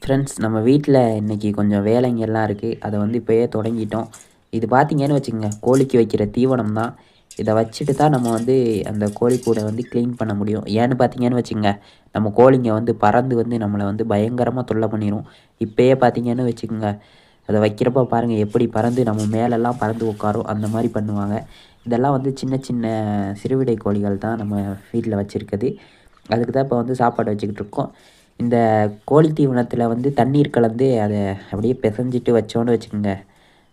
Friends, நம்ம வீட்டில் இன்றைக்கி கொஞ்சம் வேலைங்கெல்லாம் இருக்குது. அதை வந்து இப்போயே தொடங்கிட்டோம். இது பார்த்தீங்கன்னு வச்சுக்கோங்க, கோழிக்கு வைக்கிற தீவனம் தான். இதை வச்சுட்டு தான் நம்ம வந்து அந்த கோழிக்கூடை வந்து க்ளீன் பண்ண முடியும். ஏன்னு பார்த்தீங்கன்னு வச்சுக்கோங்க, நம்ம கோழிங்க வந்து பறந்து வந்து நம்மளை வந்து பயங்கரமாக தொல்லை பண்ணிடும். இப்போயே பார்த்தீங்கன்னு வச்சுக்கோங்க, அதை வைக்கிறப்ப பாருங்கள் எப்படி பறந்து நம்ம மேலெல்லாம் பறந்து உட்காரும், அந்த மாதிரி பண்ணுவாங்க. இதெல்லாம் வந்து சின்ன சின்ன சிறுவிடை கோழிகள் தான் நம்ம வீட்டில் வச்சுருக்குது. அதுக்கு தான் இப்போ வந்து சாப்பாடு வச்சுக்கிட்டு இருக்கோம். இந்த கோழி தீவனத்தில் வந்து தண்ணீர் கலந்து அதை அப்படியே பிசைஞ்சிட்டு வச்சோன்னு வச்சுக்கோங்க,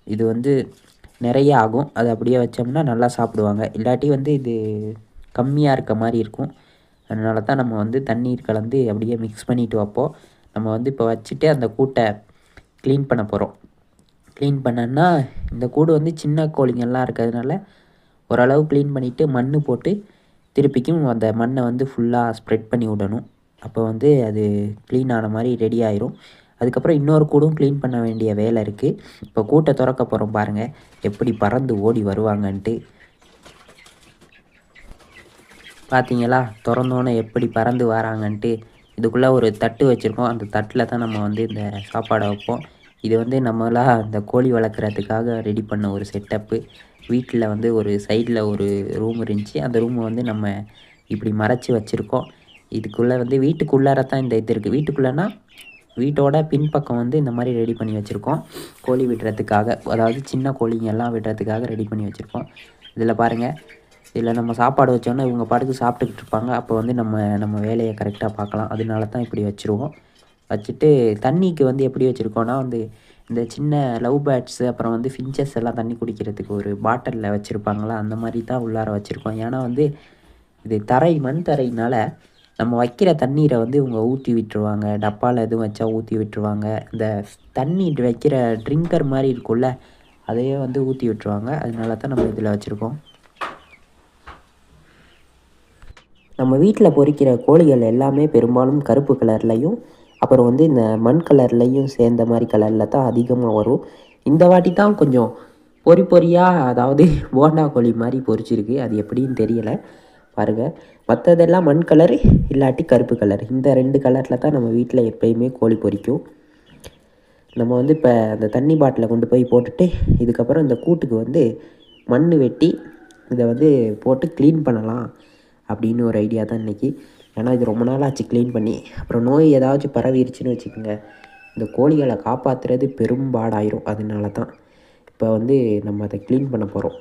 இது வந்து நிறைய ஆகும். அதை அப்படியே வச்சோம்னா நல்லா சாப்பிடுவாங்க. இல்லாட்டி வந்து இது கம்மியாக இருக்க மாதிரி இருக்கும். அதனால தான் நம்ம வந்து தண்ணீர் கலந்து அப்படியே மிக்ஸ் பண்ணிவிட்டு வைப்போம். நம்ம வந்து இப்போ வச்சுட்டு அந்த கூட்டை க்ளீன் பண்ண போகிறோம். க்ளீன் பண்ணோன்னா இந்த கூடு வந்து சின்ன கோழிங்கள்லாம் இருக்கிறதுனால ஓரளவு க்ளீன் பண்ணிவிட்டு மண் போட்டு திருப்பிக்கும் அந்த மண்ணை வந்து ஃபுல்லாக ஸ்ப்ரெட் பண்ணி விடணும். அப்போ வந்து அது க்ளீன் ஆன மாதிரி ரெடி ஆயிரும். அதுக்கப்புறம் இன்னொரு கூடும் க்ளீன் பண்ண வேண்டிய வேலை இருக்குது. இப்போ கூட்டை திறக்க போகிறோம் பாருங்கள், எப்படி பறந்து ஓடி வருவாங்கன்ட்டு. பார்த்தீங்களா, திறந்தோன்னே எப்படி பறந்து வராங்கன்ட்டு. இதுக்குள்ளே ஒரு தட்டு வச்சுருக்கோம். அந்த தட்டில் தான் நம்ம வந்து இந்த சாப்பாடை வைப்போம். இது வந்து நம்மளாக இந்த கோழி வளர்க்குறதுக்காக ரெடி பண்ண ஒரு செட்டப்பு. வீட்டில் வந்து ஒரு சைடில் ஒரு ரூம் இருந்துச்சு. அந்த ரூமை வந்து நம்ம இப்படி மறைச்சி வச்சுருக்கோம். இதுக்குள்ளே வந்து வீட்டுக்குள்ளார தான் இந்த இது இருக்குது. வீட்டுக்குள்ளேனா வீட்டோட பின்பக்கம் வந்து இந்த மாதிரி ரெடி பண்ணி வச்சுருக்கோம். கோழி விடுறதுக்காக, அதாவது சின்ன கோழிங்க எல்லாம் விடுறதுக்காக ரெடி பண்ணி வச்சுருக்கோம். இதில் பாருங்கள், இதில் நம்ம சாப்பாடு வச்சோன்னா இவங்க பாட்டுக்கு சாப்பிட்டுக்கிட்டு இருப்பாங்க. அப்போ வந்து நம்ம வேலையை கரெக்டாக பார்க்கலாம். அதனால தான் இப்படி வச்சுருவோம். வச்சுட்டு தண்ணிக்கு வந்து எப்படி வச்சுருக்கோன்னா வந்து இந்த சின்ன லவ் பேர்ட்ஸு அப்புறம் வந்து ஃபின்ச்சஸ் எல்லாம் தண்ணி குடிக்கிறதுக்கு ஒரு பாட்டிலில் வச்சுருப்பாங்களா, அந்த மாதிரி தான் உள்ளார வச்சுருக்கோம். ஏன்னா வந்து இது மண் தரையினால் நம்ம வைக்கிற தண்ணீரை வந்து இவங்க ஊற்றி விட்டுருவாங்க. டப்பாவில் எதுவும் வச்சா ஊற்றி விட்டுருவாங்க. இந்த தண்ணி வைக்கிற ட்ரிங்கர் மாதிரி இருக்கும்ல, அதையே வந்து ஊற்றி விட்டுருவாங்க. அதனால தான் நம்ம இதில் வச்சுருக்கோம். நம்ம வீட்டில் பொரிக்கிற கோழிகள் எல்லாமே பெரும்பாலும் கருப்பு கலர்லையும் அப்புறம் வந்து இந்த மண் கலர்லையும் சேர்ந்த மாதிரி கலரில் தான் அதிகமாக வரும். இந்த வாட்டி தான் கொஞ்சம் பொறியாக, அதாவது போண்டா கோழி மாதிரி பொரிச்சிருக்கு. அது எப்படின்னு தெரியலை பாருங்கள். மற்றதெல்லாம் மண் கலரு இல்லாட்டி கருப்பு கலர், இந்த 2 கலரில் தான் நம்ம வீட்டில் எப்போயுமே கோழி பொரிக்கும். நம்ம வந்து இப்போ அந்த தண்ணி பாட்டிலை கொண்டு போய் போட்டுட்டு இதுக்கப்புறம் இந்த கூட்டுக்கு வந்து மண் வெட்டி இதை வந்து போட்டு க்ளீன் பண்ணலாம் அப்படின்னு ஒரு ஐடியா தான் இன்றைக்கி. ஏன்னா இது ரொம்ப நாள் ஆச்சு க்ளீன் பண்ணி. அப்புறம் நோய் ஏதாச்சும் பரவிருச்சுன்னு வச்சுக்கோங்க, இந்த கோழிகளை காப்பாற்றுறது பெரும்பாடாயிரும். அதனால தான் இப்போ வந்து நம்ம அதை க்ளீன் பண்ண போகிறோம்.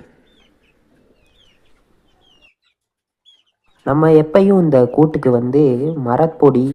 நம்ம எப்பையும் இந்த கூட்டுக்கு வந்து மரப்பொடி